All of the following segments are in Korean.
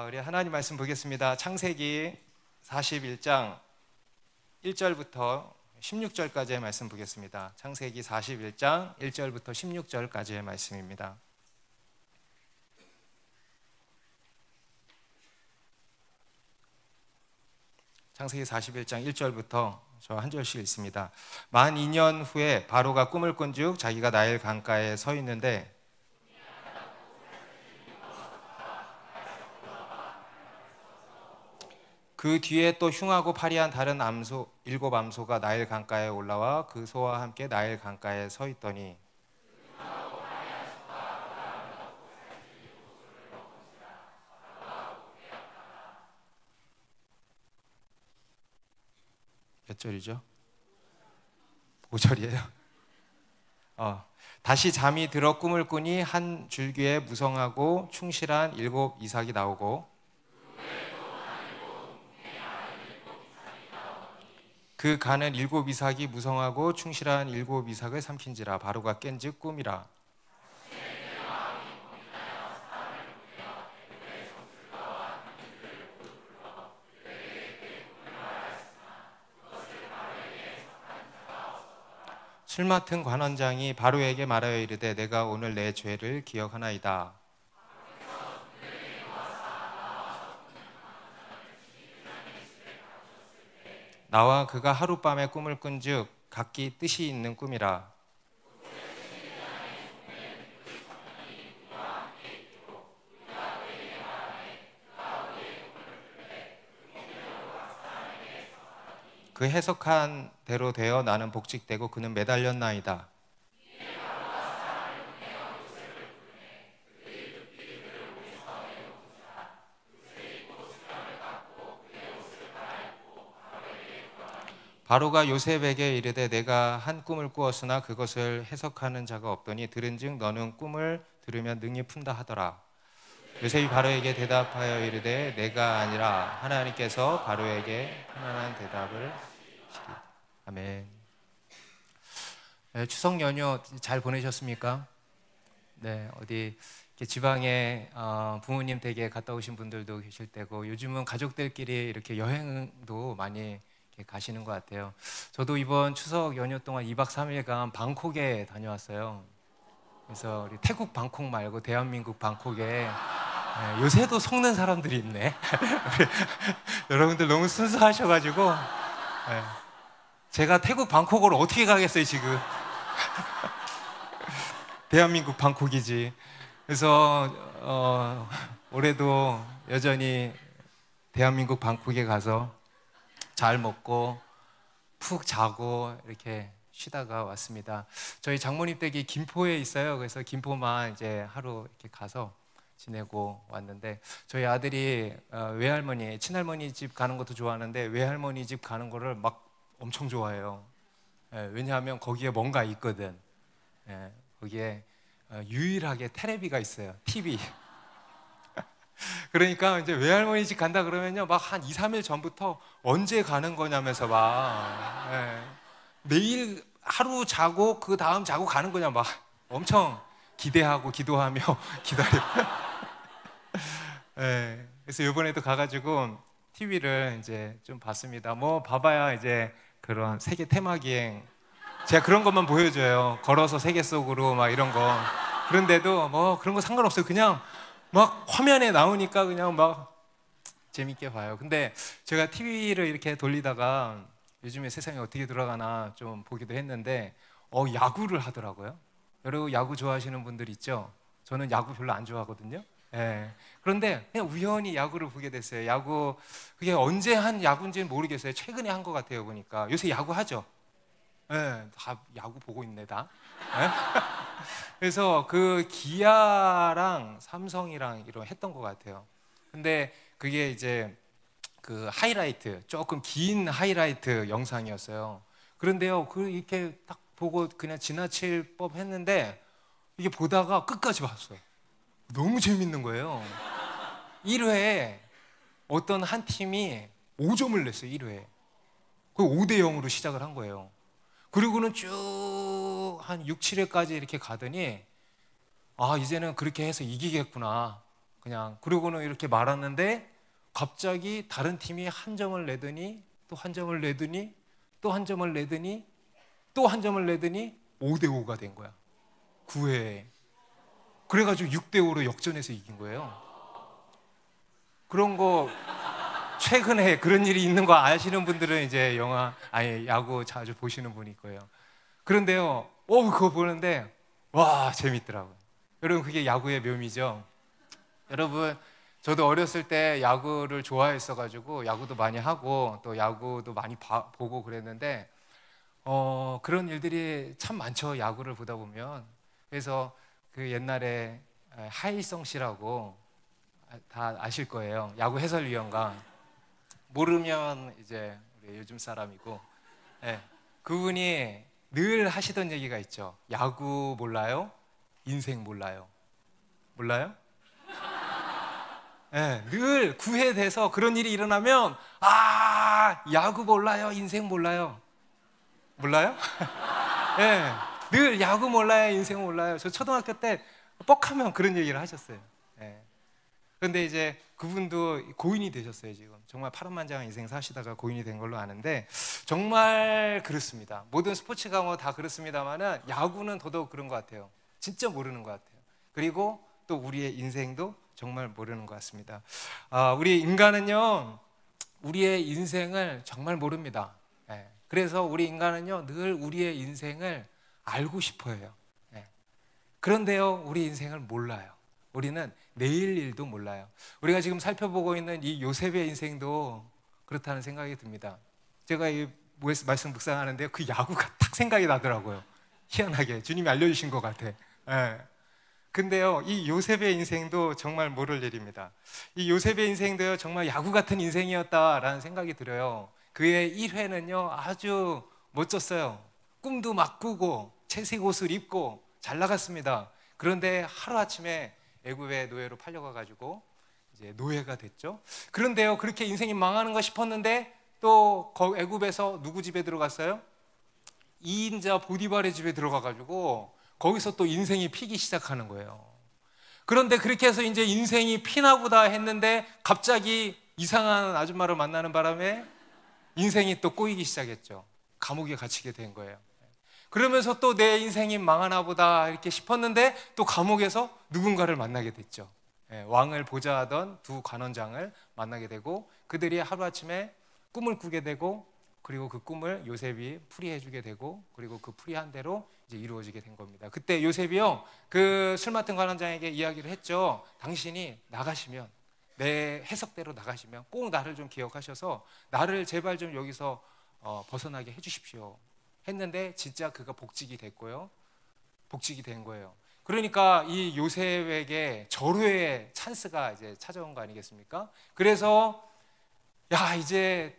우리 하나님 말씀 보겠습니다. 창세기 41장 1절부터 16절까지의 말씀 보겠습니다. 창세기 41장 1절부터 16절까지의 말씀입니다. 창세기 41장 1절부터 저 한 절씩 읽습니다. 만 2년 후에 바로가 꿈을 꾼즉 자기가 나일 강가에 서 있는데 그 뒤에 또 흉하고 파리한 다른 암소 7암소가 나일 강가에 올라와 그 소와 함께 나일 강가에 서 있더니 몇 절이죠? 5절이에요. 다시 잠이 들어 꿈을 꾸니 한 줄기에 무성하고 충실한 7 이삭이 나오고 그 간은 7 이삭이 무성하고 충실한 7 이삭을 삼킨지라. 바로가 깬즉 꿈이라. 술 맡은 관원장이 바로에게 말하여 이르되 내가 오늘 내 죄를 기억하나이다. 나와 그가 하룻밤에 꿈을 꾼즉 각기 뜻이 있는 꿈이라. 그 해석한 대로 되어 나는 복직되고 그는 매달렸나이다. 바로가 요셉에게 이르되 내가 한 꿈을 꾸었으나 그것을 해석하는 자가 없더니 들은즉 너는 꿈을 들으면 능히 푼다 하더라. 요셉이 바로에게 대답하여 이르되 내가 아니라 하나님께서 바로에게 편안한 대답을 하시리이다. 아멘. 추석 연휴 잘 보내셨습니까? 네, 어디 지방에 부모님 댁에 갔다 오신 분들도 계실 때고 요즘은 가족들끼리 이렇게 여행도 많이 가시는 것 같아요. 저도 이번 추석 연휴 동안 2박 3일간 방콕에 다녀왔어요. 그래서 우리 태국 방콕 말고 대한민국 방콕에 요새도 속는 사람들이 있네. 여러분들 너무 순수하셔가지고 제가 태국 방콕으로 어떻게 가겠어요 지금. 대한민국 방콕이지. 그래서 올해도 여전히 대한민국 방콕에 가서 잘 먹고 푹 자고 이렇게 쉬다가 왔습니다. 저희 장모님 댁이 김포에 있어요. 그래서 김포만 이제 하루 이렇게 가서 지내고 왔는데 저희 아들이 외할머니, 친할머니 집 가는 것도 좋아하는데 외할머니 집 가는 거를 막 엄청 좋아해요. 왜냐하면 거기에 뭔가 있거든. 거기에 유일하게 테레비가 있어요. TV. 그러니까 이제 외할머니 집 간다 그러면요 막 한 2, 3일 전부터 언제 가는 거냐면서 막 매일 하루 자고 그 다음 자고 가는 거냐 막 엄청 기대하고 기도하며 기다리고. 그래서 이번에도 가가지고 TV를 이제 좀 봤습니다. 뭐 봐봐야 이제 그런 세계 테마기행 제가 그런 것만 보여줘요. 걸어서 세계 속으로 막 이런 거. 그런데도 뭐 그런 거 상관없어요. 그냥 막 화면에 나오니까 그냥 막 재밌게 봐요. 근데 제가 TV를 이렇게 돌리다가 요즘에 세상이 어떻게 돌아가나 좀 보기도 했는데 야구를 하더라고요. 여러분 야구 좋아하시는 분들 있죠? 저는 야구 별로 안 좋아하거든요. 그런데 그냥 우연히 야구를 보게 됐어요. 야구 그게 언제 한 야구인지는 모르겠어요. 최근에 한 것 같아요. 보니까 요새 야구 하죠? 다 야구 보고 있네 다. 그래서 그 기아랑 삼성이랑 이런 했던 것 같아요. 근데 그게 이제 그 하이라이트 조금 긴 하이라이트 영상이었어요. 그런데요, 그 이렇게 딱 보고 그냥 지나칠 법 했는데 이게 보다가 끝까지 봤어요. 너무 재밌는 거예요. 1회에 어떤 한 팀이 5점을 냈어요. 1회에. 그 5대 0으로 시작을 한 거예요. 그리고는 쭉 한 6, 7회까지 이렇게 가더니 아, 이제는 그렇게 해서 이기겠구나. 그냥 그러고는 이렇게 말았는데 갑자기 다른 팀이 한 점을 내더니 또 한 점을 내더니 또 한 점을 내더니 또 한 점을 내더니 5대5가 된 거야. 9회에. 그래가지고 6대5로 역전해서 이긴 거예요. 그런 거 최근에 그런 일이 있는 거 아시는 분들은 이제 야구 자주 보시는 분일 거예요. 그런데요, 그거 보는데 와, 재밌더라고요. 여러분, 그게 야구의 묘미죠. 여러분, 저도 어렸을 때 야구를 좋아했어가지고 야구도 많이 하고 또 야구도 많이 보고 그랬는데 그런 일들이 참 많죠. 야구를 보다 보면. 그래서 그 옛날에 하일성 씨라고 다 아실 거예요. 야구 해설위원가. 모르면 이제 우리 요즘 사람이고, 그분이 늘 하시던 얘기가 있죠. 야구 몰라요? 인생 몰라요. 몰라요? 늘 9회 돼서 그런 일이 일어나면 야구 몰라요? 인생 몰라요. 몰라요? 늘 야구 몰라요? 인생 몰라요. 저 초등학교 때 뻑하면 그런 얘기를 하셨어요. 그런데 이제 그분도 고인이 되셨어요. 지금 정말 파란만장한 인생 사시다가 고인이 된 걸로 아는데, 정말 그렇습니다. 모든 스포츠가 뭐 다 그렇습니다만은 야구는 더더욱 그런 것 같아요. 진짜 모르는 것 같아요. 그리고 또 우리의 인생도 정말 모르는 것 같습니다. 우리 인간은요, 우리의 인생을 정말 모릅니다. 그래서 우리 인간은요, 늘 우리의 인생을 알고 싶어해요. 그런데요, 우리 인생을 몰라요. 우리는 내일 일도 몰라요. 우리가 지금 살펴보고 있는 이 요셉의 인생도 그렇다는 생각이 듭니다. 제가 이 말씀 묵상하는데 그 야구가 딱 생각이 나더라고요. 희한하게 주님이 알려주신 것 같아. 근데요, 이 요셉의 인생도 정말 모를 일입니다. 이 요셉의 인생도요, 정말 야구 같은 인생이었다라는 생각이 들어요. 그의 1회는요 아주 멋졌어요. 꿈도 막 꾸고 채색 옷을 입고 잘 나갔습니다. 그런데 하루아침에 애굽의 노예로 팔려가가지고 이제 노예가 됐죠. 그런데요, 그렇게 인생이 망하는 거 싶었는데 또 애굽에서 누구 집에 들어갔어요? 2인자 보디발의 집에 들어가가지고 거기서 또 인생이 피기 시작하는 거예요. 그런데 그렇게 해서 이제 인생이 피나 보다 했는데 갑자기 이상한 아줌마를 만나는 바람에 인생이 또 꼬이기 시작했죠. 감옥에 갇히게 된 거예요. 그러면서 또 내 인생이 망하나 보다 이렇게 싶었는데 또 감옥에서 누군가를 만나게 됐죠. 왕을 보좌하던 두 관원장을 만나게 되고 그들이 하루아침에 꿈을 꾸게 되고, 그리고 그 꿈을 요셉이 풀이해주게 되고, 그리고 그 풀이한 대로 이제 이루어지게 된 겁니다. 그때 요셉이요, 그 술 맡은 관원장에게 이야기를 했죠. 당신이 나가시면, 내 해석대로 나가시면 꼭 나를 좀 기억하셔서 나를 제발 좀 여기서 벗어나게 해주십시오 했는데, 진짜 그가 복직이 됐고요. 복직이 된 거예요. 그러니까 이 요셉에게 절호의 찬스가 이제 찾아온 거 아니겠습니까? 그래서 야, 이제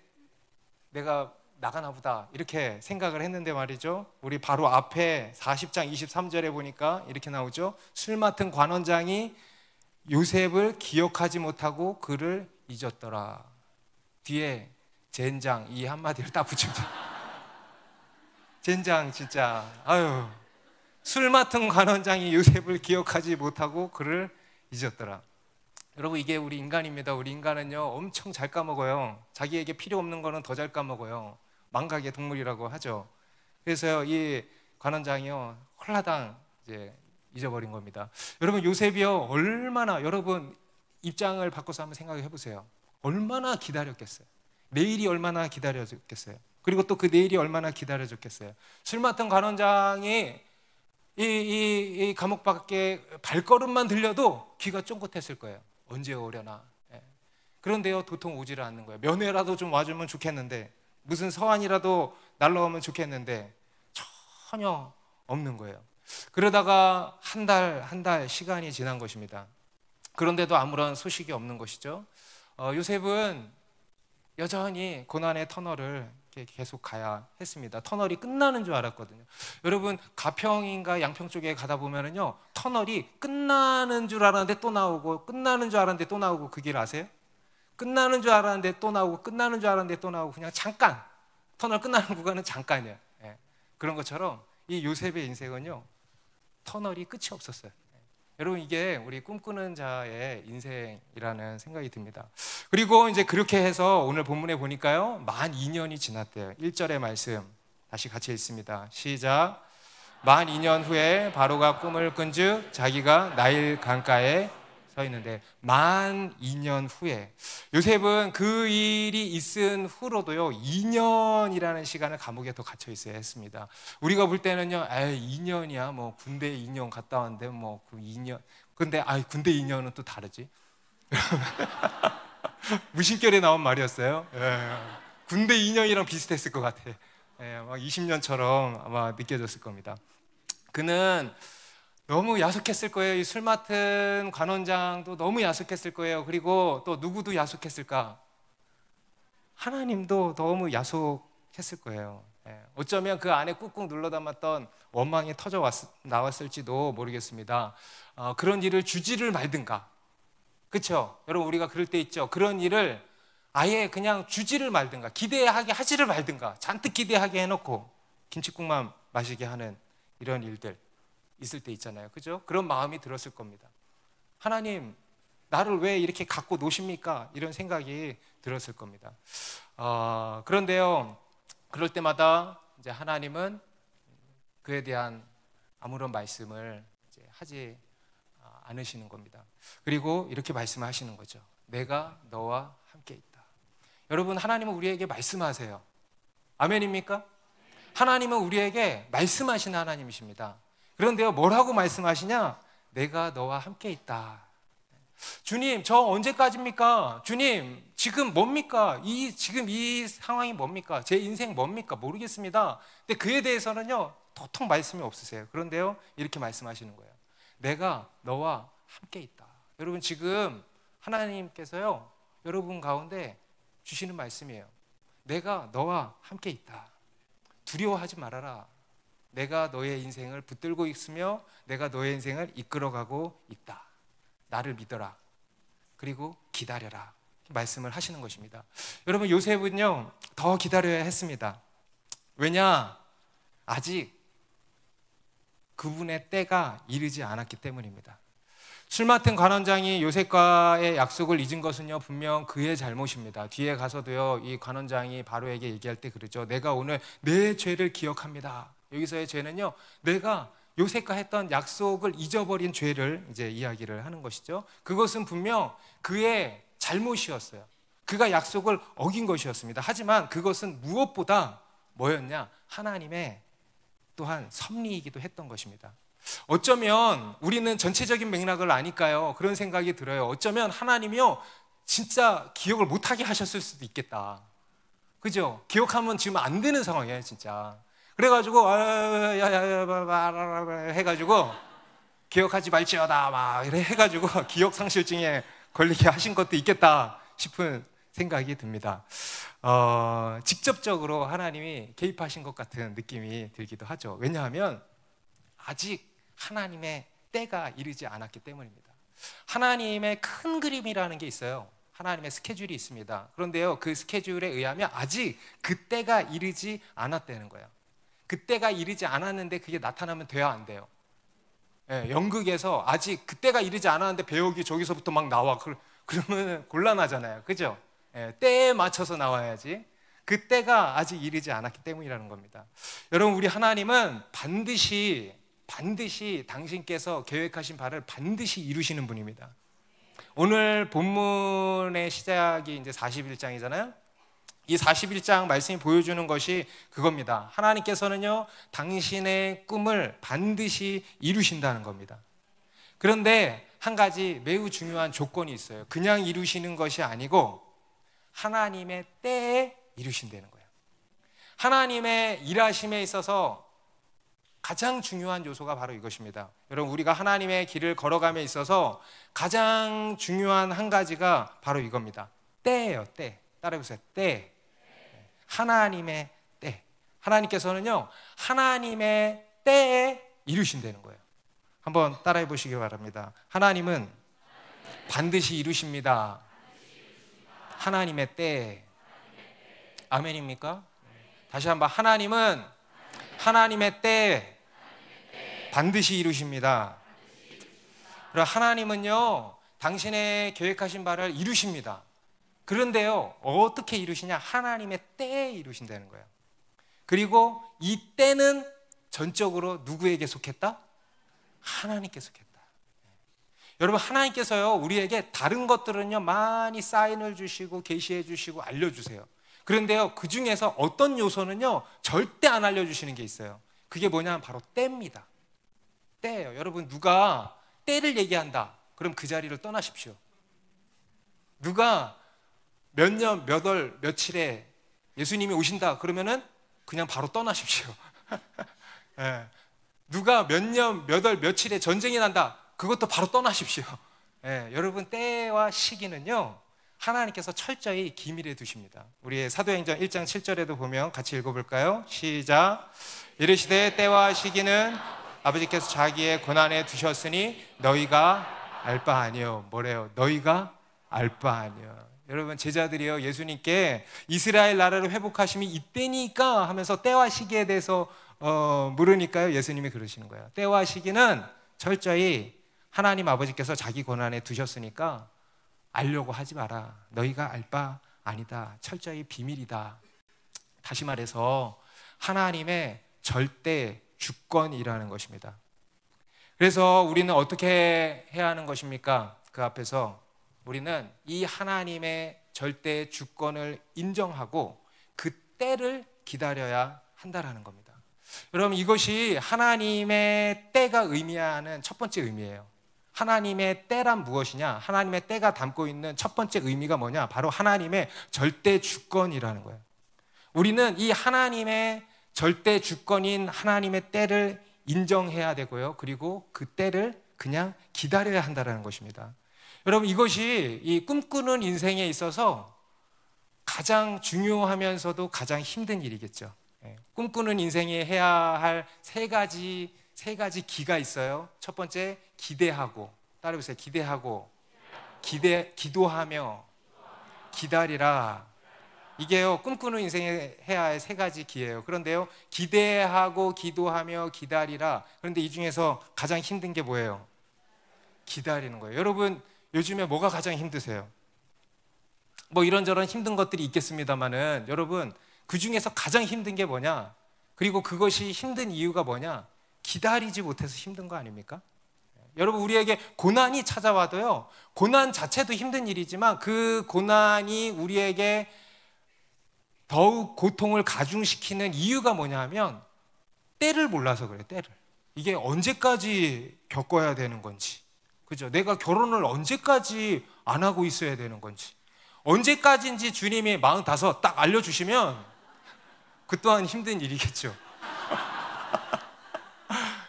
내가 나가나 보다 이렇게 생각을 했는데 말이죠, 우리 바로 앞에 40장 23절에 보니까 이렇게 나오죠. 술 맡은 관원장이 요셉을 기억하지 못하고 그를 잊었더라. 뒤에 젠장 이 한마디를 딱 붙이면 젠장 진짜, 아유, 술 맡은 관원장이 요셉을 기억하지 못하고 그를 잊었더라. 여러분, 이게 우리 인간입니다. 우리 인간은요 엄청 잘 까먹어요. 자기에게 필요 없는 거는 더 잘 까먹어요. 망각의 동물이라고 하죠. 그래서 이 관원장이요 홀라당 이제 잊어버린 겁니다. 여러분, 요셉이요 얼마나, 여러분 입장을 바꿔서 한번 생각해 보세요. 얼마나 기다렸겠어요. 내일이 얼마나 기다려졌겠어요. 그리고 또 그 내일이 얼마나 기다려졌겠어요. 술 맡은 관원장이 이 감옥 밖에 발걸음만 들려도 귀가 쫑긋했을 거예요. 언제 오려나. 그런데요 도통 오지를 않는 거예요. 면회라도 좀 와주면 좋겠는데, 무슨 서한이라도 날라오면 좋겠는데 전혀 없는 거예요. 그러다가 한 달 시간이 지난 것입니다. 그런데도 아무런 소식이 없는 것이죠. 요셉은 여전히 고난의 터널을 계속 가야 했습니다. 터널이 끝나는 줄 알았거든요. 여러분, 가평인가 양평 쪽에 가다 보면은요 터널이 끝나는 줄 알았는데 또 나오고, 끝나는 줄 알았는데 또 나오고, 그 길 아세요? 끝나는 줄 알았는데 또 나오고, 끝나는 줄 알았는데 또 나오고, 그냥 잠깐, 터널 끝나는 구간은 잠깐이에요. 그런 것처럼 이 요셉의 인생은요 터널이 끝이 없었어요. 여러분, 이게 우리 꿈꾸는 자의 인생이라는 생각이 듭니다. 그리고 이제 그렇게 해서 오늘 본문에 보니까요, 만 2년이 지났대요. 1절의 말씀 다시 같이 읽습니다. 시작. 만 2년 후에 바로가 꿈을 꾼즉 자기가 나일 강가에 서 있는데, 만 2년 후에 요셉은 그 일이 있은 후로도요 2년이라는 시간을 감옥에 더 갇혀 있어야 했습니다. 우리가 볼 때는요, 에이 2년이야 뭐 군대 2년 갔다 왔는데 뭐 그 2년, 근데 군대 2년은 또 다르지. 무심결에 나온 말이었어요. 예. 군대 2년이랑 비슷했을 것 같아. 예, 막 20년처럼 아마 느껴졌을 겁니다. 그는 너무 야속했을 거예요. 이 술 맡은 관원장도 너무 야속했을 거예요. 그리고 또 누구도 야속했을까? 하나님도 너무 야속했을 거예요. 어쩌면 그 안에 꾹꾹 눌러 담았던 원망이 터져 나왔을지도 모르겠습니다. 그런 일을 주지를 말든가. 그렇죠? 여러분, 우리가 그럴 때 있죠. 그런 일을 아예 그냥 주지를 말든가, 기대하게 하지를 말든가, 잔뜩 기대하게 해놓고 김칫국만 마시게 하는 이런 일들 있을 때 있잖아요. 그죠? 그런 마음이 들었을 겁니다. 하나님, 나를 왜 이렇게 갖고 노십니까? 이런 생각이 들었을 겁니다. 그런데요, 그럴 때마다 이제 하나님은 그에 대한 아무런 말씀을 이제 하지 않으시는 겁니다. 그리고 이렇게 말씀을 하시는 거죠. 내가 너와 함께 있다. 여러분, 하나님은 우리에게 말씀하세요. 아멘입니까? 하나님은 우리에게 말씀하시는 하나님이십니다. 그런데요, 뭐라고 말씀하시냐? 내가 너와 함께 있다. 주님, 저 언제까지입니까? 주님, 지금 뭡니까? 지금 이 상황이 뭡니까? 제 인생 뭡니까? 모르겠습니다. 근데 그에 대해서는요, 도통 말씀이 없으세요. 그런데요, 이렇게 말씀하시는 거예요. 내가 너와 함께 있다. 여러분, 지금 하나님께서요, 여러분 가운데 주시는 말씀이에요. 내가 너와 함께 있다. 두려워하지 말아라. 내가 너의 인생을 붙들고 있으며 내가 너의 인생을 이끌어가고 있다. 나를 믿어라. 그리고 기다려라. 말씀을 하시는 것입니다. 여러분, 요셉은요 더 기다려야 했습니다. 왜냐? 아직 그분의 때가 이르지 않았기 때문입니다. 술 맡은 관원장이 요셉과의 약속을 잊은 것은요 분명 그의 잘못입니다. 뒤에 가서도요 이 관원장이 바로에게 얘기할 때 그러죠. 내가 오늘 내 죄를 기억합니다. 여기서의 죄는요, 내가 요셉과 했던 약속을 잊어버린 죄를 이제 이야기를 하는 것이죠. 그것은 분명 그의 잘못이었어요. 그가 약속을 어긴 것이었습니다. 하지만 그것은 무엇보다 뭐였냐? 하나님의 또한 섭리이기도 했던 것입니다. 어쩌면 우리는 전체적인 맥락을 아니까요, 그런 생각이 들어요. 어쩌면 하나님이요 진짜 기억을 못하게 하셨을 수도 있겠다. 그죠? 기억하면 지금 안 되는 상황이에요 진짜. 그래가지고 해가지고 기억하지 말지어다 막 이래 해가지고 기억상실증에 걸리게 하신 것도 있겠다 싶은 생각이 듭니다. 직접적으로 하나님이 개입하신 것 같은 느낌이 들기도 하죠. 왜냐하면 아직 하나님의 때가 이르지 않았기 때문입니다. 하나님의 큰 그림이라는 게 있어요. 하나님의 스케줄이 있습니다. 그런데요, 그 스케줄에 의하면 아직 그 때가 이르지 않았다는 거예요. 그 때가 이르지 않았는데 그게 나타나면 돼야 안 돼요. 예, 연극에서 아직 그 때가 이르지 않았는데 배역이 저기서부터 막 나와. 그러면 곤란하잖아요. 그죠? 예, 때에 맞춰서 나와야지. 그 때가 아직 이르지 않았기 때문이라는 겁니다. 여러분, 우리 하나님은 반드시 당신께서 계획하신 바를 반드시 이루시는 분입니다. 오늘 본문의 시작이 이제 41장이잖아요. 이 41장 말씀이 보여주는 것이 그겁니다. 하나님께서는요, 당신의 꿈을 반드시 이루신다는 겁니다. 그런데 한 가지 매우 중요한 조건이 있어요. 그냥 이루시는 것이 아니고 하나님의 때에 이루신다는 거예요. 하나님의 일하심에 있어서 가장 중요한 요소가 바로 이것입니다. 여러분, 우리가 하나님의 길을 걸어감에 있어서 가장 중요한 한 가지가 바로 이겁니다. 때예요, 때. 따라해보세요. 때. 하나님의 때. 하나님께서는요, 하나님의 때에 이루신다는 거예요. 한번 따라해 보시기 바랍니다. 하나님은 반드시 이루십니다. 하나님의 때. 아멘입니까? 다시 한번, 하나님은 하나님의 때 반드시 이루십니다. 그리고 하나님은요, 당신의 계획하신 바를 이루십니다. 그런데요, 어떻게 이루시냐? 하나님의 때에 이루신다는 거예요. 그리고 이 때는 전적으로 누구에게 속했다? 하나님께 속했다. 여러분, 하나님께서요, 우리에게 다른 것들은요, 많이 사인을 주시고 계시해 주시고 알려주세요. 그런데요, 그 중에서 어떤 요소는요, 절대 안 알려주시는 게 있어요. 그게 뭐냐면 바로 때입니다. 때예요. 여러분, 누가 때를 얘기한다, 그럼 그 자리를 떠나십시오. 누가 몇 년, 몇 월, 며칠에 예수님이 오신다 그러면은 그냥 바로 떠나십시오. 예. 누가 몇 년, 몇 월, 며칠에 전쟁이 난다, 그것도 바로 떠나십시오. 예. 여러분, 때와 시기는요, 하나님께서 철저히 기밀에 두십니다. 우리의 사도행전 1장 7절에도 보면 같이 읽어볼까요? 시작. 이르시되 때와 시기는 아버지께서 자기의 권한에 두셨으니 너희가 알 바 아니요. 뭐래요? 너희가 알 바 아니요. 여러분, 제자들이요, 예수님께 이스라엘 나라를 회복하심이 이때니까 하면서 때와 시기에 대해서 물으니까요, 예수님이 그러시는 거예요. 때와 시기는 철저히 하나님 아버지께서 자기 권한에 두셨으니까 알려고 하지 마라. 너희가 알 바 아니다. 철저히 비밀이다. 다시 말해서 하나님의 절대 주권이라는 것입니다. 그래서 우리는 어떻게 해야 하는 것입니까? 그 앞에서 우리는 이 하나님의 절대 주권을 인정하고 그 때를 기다려야 한다라는 겁니다. 여러분, 이것이 하나님의 때가 의미하는 첫 번째 의미예요. 하나님의 때란 무엇이냐? 하나님의 때가 담고 있는 첫 번째 의미가 뭐냐? 바로 하나님의 절대 주권이라는 거예요. 우리는 이 하나님의 절대 주권인 하나님의 때를 인정해야 되고요. 그리고 그 때를 그냥 기다려야 한다는 것입니다. 여러분, 이것이 이 꿈꾸는 인생에 있어서 가장 중요하면서도 가장 힘든 일이겠죠. 꿈꾸는 인생에 해야 할 세 가지 기가 있어요. 첫 번째, 기대하고. 따라해보세요. 기대하고, 기도하며, 기다리라. 이게요, 꿈꾸는 인생에 해야 할 세 가지 기예요. 그런데요, 기대하고, 기도하며, 기다리라. 그런데 이 중에서 가장 힘든 게 뭐예요? 기다리는 거예요. 여러분, 요즘에 뭐가 가장 힘드세요? 뭐 이런저런 힘든 것들이 있겠습니다만은, 여러분, 그 중에서 가장 힘든 게 뭐냐? 그리고 그것이 힘든 이유가 뭐냐? 기다리지 못해서 힘든 거 아닙니까? 여러분, 우리에게 고난이 찾아와도요, 고난 자체도 힘든 일이지만 그 고난이 우리에게 더욱 고통을 가중시키는 이유가 뭐냐 하면 때를 몰라서 그래요. 때를. 이게 언제까지 겪어야 되는 건지, 그죠? 내가 결혼을 언제까지 안 하고 있어야 되는 건지, 언제까지인지 주님이 45 딱 알려주시면 그 또한 힘든 일이겠죠.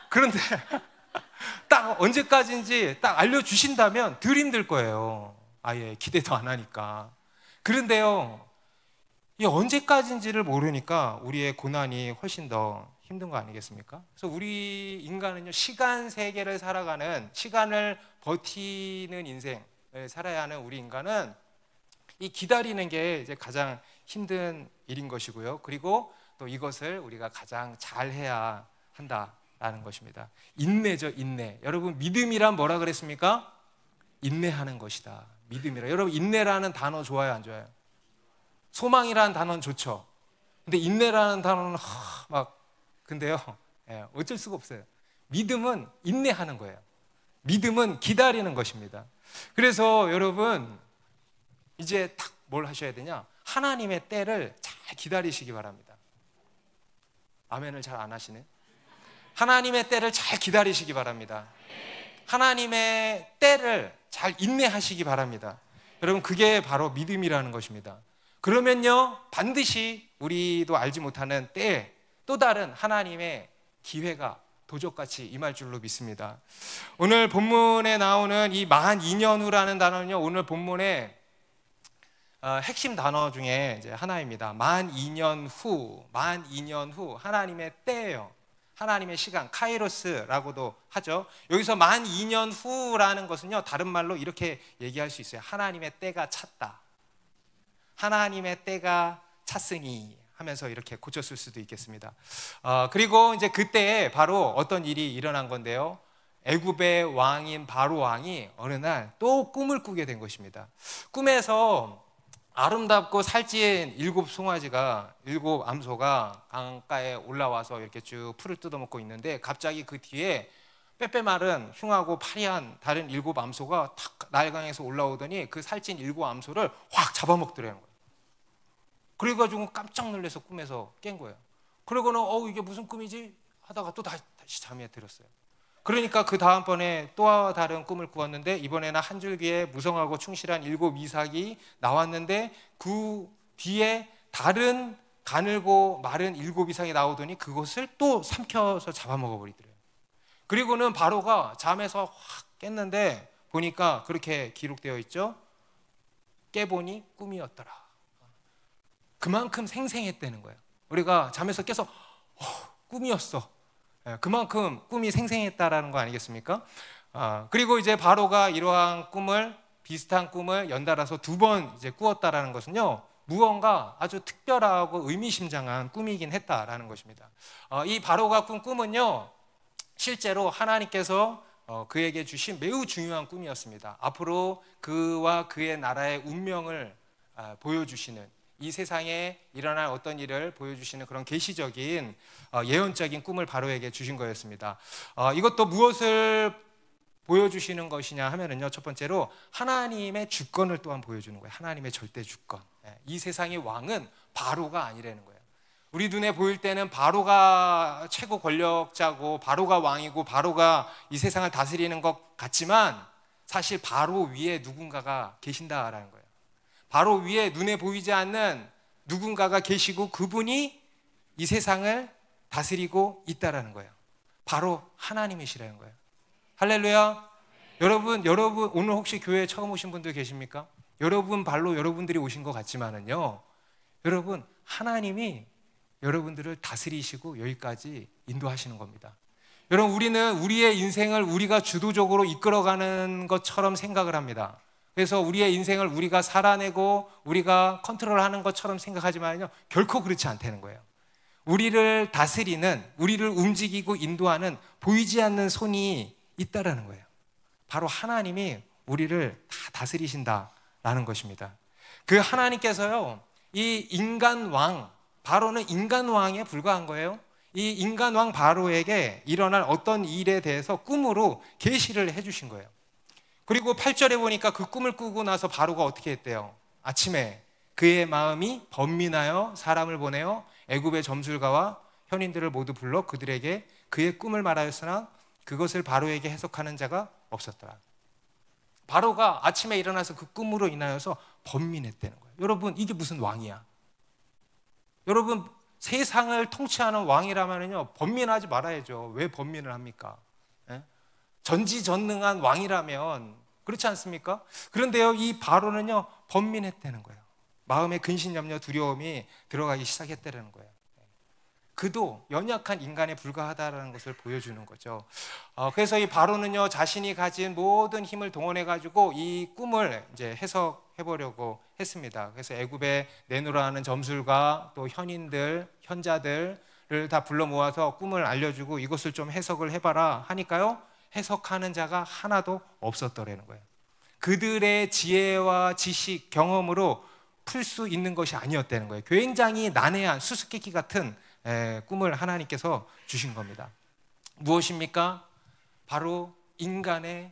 그런데 딱 언제까지인지 딱 알려주신다면 덜 힘들 거예요. 아예 기대도 안 하니까. 그런데요, 이 언제까지인지를 모르니까 우리의 고난이 훨씬 더 힘든 거 아니겠습니까? 그래서 우리 인간은요, 시간 세계를 살아가는, 시간을 버티는 인생을 살아야 하는 우리 인간은 이 기다리는 게 이제 가장 힘든 일인 것이고요. 그리고 또 이것을 우리가 가장 잘해야 한다라는 것입니다. 인내죠, 인내. 여러분, 믿음이란 뭐라 그랬습니까? 인내하는 것이다. 믿음이라. 여러분, 인내라는 단어 좋아요, 안 좋아요? 소망이라는 단어는 좋죠. 근데 인내라는 단어는 근데요, 어쩔 수가 없어요. 믿음은 인내하는 거예요. 믿음은 기다리는 것입니다. 그래서 여러분, 이제 딱 뭘 하셔야 되냐? 하나님의 때를 잘 기다리시기 바랍니다. 아멘을 잘 안 하시네. 하나님의 때를 잘 기다리시기 바랍니다. 하나님의 때를 잘 인내하시기 바랍니다. 여러분, 그게 바로 믿음이라는 것입니다. 그러면요, 반드시 우리도 알지 못하는 때에 또 다른 하나님의 기회가 도적같이 임할 줄로 믿습니다. 오늘 본문에 나오는 이 만 2년 후라는 단어는요, 오늘 본문의 핵심 단어 중에 이제 하나입니다. 만 2년 후, 만 2년 후, 하나님의 때예요. 하나님의 시간, 카이로스라고도 하죠. 여기서 만 2년 후라는 것은요, 다른 말로 이렇게 얘기할 수 있어요. 하나님의 때가 찼다. 하나님의 때가 찼으니 하면서 이렇게 고쳤을 수도 있겠습니다. 그리고 이제 그때에 바로 어떤 일이 일어난 건데요. 애굽의 왕인 바로 왕이 어느 날 또 꿈을 꾸게 된 것입니다. 꿈에서 아름답고 살찐 7송아지가 7암소가 강가에 올라와서 이렇게 쭉 풀을 뜯어먹고 있는데, 갑자기 그 뒤에 빼빼마른 흉하고 파리한 다른 7암소가 탁 날강에서 올라오더니 그 살찐 7암소를 확 잡아먹더라는 거예요. 그래가지고 깜짝 놀라서 꿈에서 깬 거예요. 그러고는 이게 무슨 꿈이지 하다가 또 다시 잠에 들었어요. 그러니까 그 다음번에 또 다른 꿈을 꾸었는데, 이번에는 한 줄기에 무성하고 충실한 7이삭이 나왔는데, 그 뒤에 다른 가늘고 마른 7이삭이 나오더니 그것을 또 삼켜서 잡아먹어 버리더래요. 그리고는 바로가 잠에서 확 깼는데 보니까 그렇게 기록되어 있죠. 깨보니 꿈이었더라. 그만큼 생생했다는 거예요. 우리가 잠에서 깨서 꿈이었어. 그만큼 꿈이 생생했다라는 거 아니겠습니까? 그리고 이제 바로가 이러한 비슷한 꿈을 연달아서 2번 이제 꾸었다라는 것은요, 무언가 아주 특별하고 의미심장한 꿈이긴 했다라는 것입니다. 이 바로가 꾼 꿈은요, 실제로 하나님께서 그에게 주신 매우 중요한 꿈이었습니다. 앞으로 그와 그의 나라의 운명을 보여주시는, 이 세상에 일어날 어떤 일을 보여주시는 그런 계시적인 예언적인 꿈을 바로에게 주신 거였습니다. 이것도 무엇을 보여주시는 것이냐 하면은요, 첫 번째로 하나님의 주권을 또한 보여주는 거예요. 하나님의 절대 주권. 이 세상의 왕은 바로가 아니라는 거예요. 우리 눈에 보일 때는 바로가 최고 권력자고 바로가 왕이고 바로가 이 세상을 다스리는 것 같지만, 사실 바로 위에 누군가가 계신다라는 거예요. 바로 위에 눈에 보이지 않는 누군가가 계시고 그분이 이 세상을 다스리고 있다라는 거예요. 바로 하나님이시라는 거예요. 할렐루야. 여러분 오늘 혹시 교회에 처음 오신 분들 계십니까? 여러분 발로 여러분들이 오신 것 같지만은요, 여러분 하나님이 여러분들을 다스리시고 여기까지 인도하시는 겁니다. 여러분, 우리는 우리의 인생을 우리가 주도적으로 이끌어가는 것처럼 생각을 합니다. 그래서 우리의 인생을 우리가 살아내고 우리가 컨트롤하는 것처럼 생각하지만요, 결코 그렇지 않다는 거예요. 우리를 다스리는, 우리를 움직이고 인도하는 보이지 않는 손이 있다라는 거예요. 바로 하나님이 우리를 다 다스리신다라는 것입니다. 그 하나님께서요, 이 인간 왕 바로는 인간 왕에 불과한 거예요. 이 인간 왕 바로에게 일어날 어떤 일에 대해서 꿈으로 계시를 해주신 거예요. 그리고 8절에 보니까 그 꿈을 꾸고 나서 바로가 어떻게 했대요? 아침에 그의 마음이 번민하여 사람을 보내어 애굽의 점술가와 현인들을 모두 불러 그들에게 그의 꿈을 말하였으나 그것을 바로에게 해석하는 자가 없었더라. 바로가 아침에 일어나서 그 꿈으로 인하여서 번민했다는 거예요. 여러분, 이게 무슨 왕이야? 여러분, 세상을 통치하는 왕이라면요, 번민하지 말아야죠. 왜 번민을 합니까? 전지전능한 왕이라면 그렇지 않습니까? 그런데요, 이 바로는요, 번민했다는 거예요. 마음에 근심염려 두려움이 들어가기 시작했다는 거예요. 그도 연약한 인간에 불과하다는 것을 보여주는 거죠. 그래서 이 바로는요, 자신이 가진 모든 힘을 동원해가지고 이 꿈을 이제 해석해보려고 했습니다. 그래서 애굽에 내노라 하는 점술가, 또 현인들, 현자들을 다 불러 모아서 꿈을 알려주고 이것을 좀 해석을 해봐라 하니까요, 해석하는 자가 하나도 없었더라는 거예요. 그들의 지혜와 지식, 경험으로 풀 수 있는 것이 아니었다는 거예요. 굉장히 난해한 수수께끼 같은 꿈을 하나님께서 주신 겁니다. 무엇입니까? 바로 인간의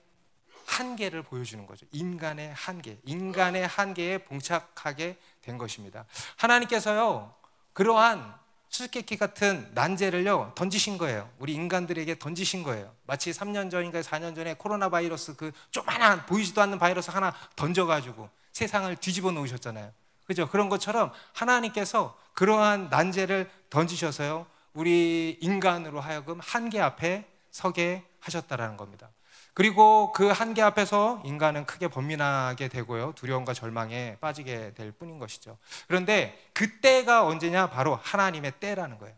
한계를 보여주는 거죠. 인간의 한계에 봉착하게 된 것입니다. 하나님께서요, 그러한 수수께끼 같은 난제를요 던지신 거예요. 우리 인간들에게 던지신 거예요. 마치 3년 전인가 4년 전에 코로나 바이러스, 그 조그만한 보이지도 않는 바이러스 하나 던져가지고 세상을 뒤집어 놓으셨잖아요. 그죠? 그런 것처럼 하나님께서 그러한 난제를 던지셔서요, 우리 인간으로 하여금 한계 앞에 서게 하셨다라는 겁니다. 그리고 그 한계 앞에서 인간은 크게 번민하게 되고요, 두려움과 절망에 빠지게 될 뿐인 것이죠. 그런데 그때가 언제냐? 바로 하나님의 때라는 거예요.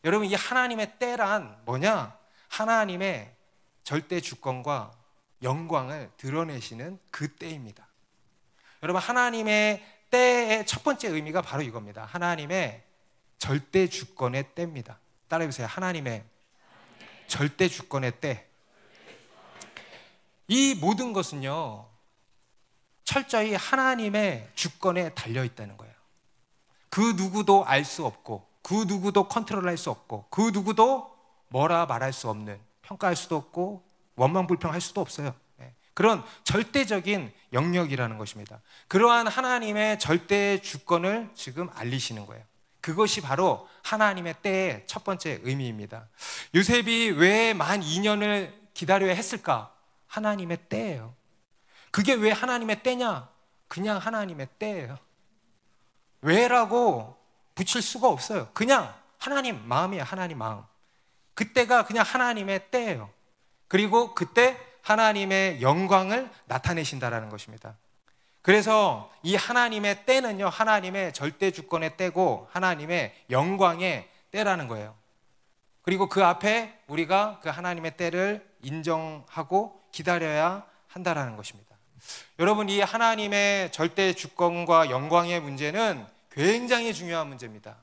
여러분, 이 하나님의 때란 뭐냐? 하나님의 절대 주권과 영광을 드러내시는 그 때입니다. 여러분, 하나님의 때의 첫 번째 의미가 바로 이겁니다. 하나님의 절대 주권의 때입니다. 따라해보세요. 하나님의 절대 주권의 때. 이 모든 것은요, 철저히 하나님의 주권에 달려 있다는 거예요. 그 누구도 알 수 없고, 그 누구도 컨트롤할 수 없고, 그 누구도 뭐라 말할 수 없는, 평가할 수도 없고 원망불평할 수도 없어요. 그런 절대적인 영역이라는 것입니다. 그러한 하나님의 절대 주권을 지금 알리시는 거예요. 그것이 바로 하나님의 때의 첫 번째 의미입니다. 요셉이 왜 만 2년을 기다려야 했을까? 하나님의 때예요. 그게 왜 하나님의 때냐? 그냥 하나님의 때예요. 왜라고 붙일 수가 없어요. 그냥 하나님 마음이에요. 하나님 마음. 그때가 그냥 하나님의 때예요. 그리고 그때 하나님의 영광을 나타내신다라는 것입니다. 그래서 이 하나님의 때는요, 하나님의 절대 주권의 때고 하나님의 영광의 때라는 거예요. 그리고 그 앞에 우리가 그 하나님의 때를 인정하고 기다려야 한다라는 것입니다. 여러분, 이 하나님의 절대 주권과 영광의 문제는 굉장히 중요한 문제입니다.